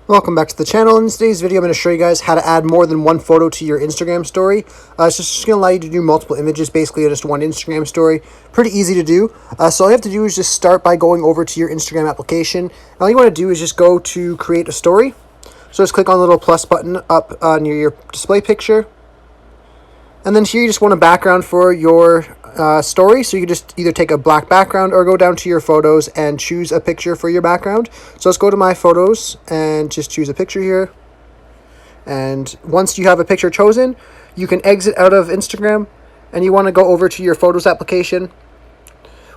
Welcome back to the channel. In today's video, I'm going to show you guys how to add more than one photo to your Instagram story. It's just going to allow you to do multiple images, basically just one Instagram story. Pretty easy to do. So all you have to do is just start by going over to your Instagram application. And all you want to do is just go to create a story. So just click on the little plus button up near your display picture. And then here you just want a background for your story. So you can just either take a black background or go down to your photos and choose a picture for your background. So let's go to my photos and just choose a picture here. And once you have a picture chosen, you can exit out of Instagram and you want to go over to your photos application.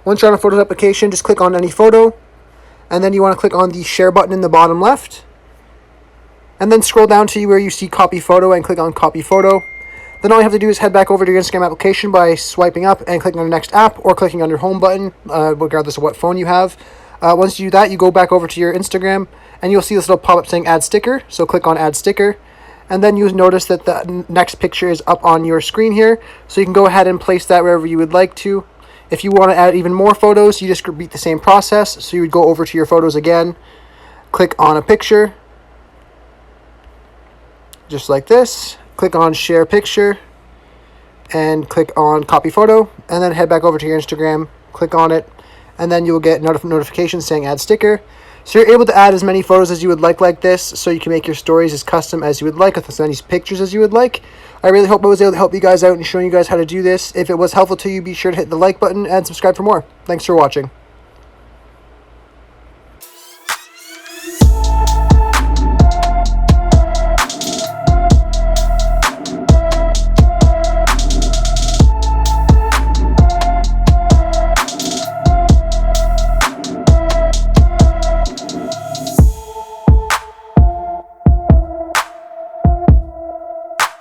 Once you're on a photos application, just click on any photo. And then you want to click on the share button in the bottom left. And then scroll down to where you see copy photo and click on copy photo. Then all you have to do is head back over to your Instagram application by swiping up and clicking on the next app or clicking on your home button, regardless of what phone you have. Once you do that, you go back over to your Instagram and you'll see this little pop-up saying add sticker. So click on add sticker. And then you'll notice that the next picture is up on your screen here. So you can go ahead and place that wherever you would like to. If you want to add even more photos, you just repeat the same process. So you would go over to your photos again, click on a picture, just like this. Click on share picture and click on copy photo, and then head back over to your Instagram, click on it, and then you'll get notifications saying add sticker. So you're able to add as many photos as you would like this, so you can make your stories as custom as you would like, with as many pictures as you would like. I really hope I was able to help you guys out and showing you guys how to do this. If it was helpful to you, be sure to hit the like button and subscribe for more. Thanks for watching.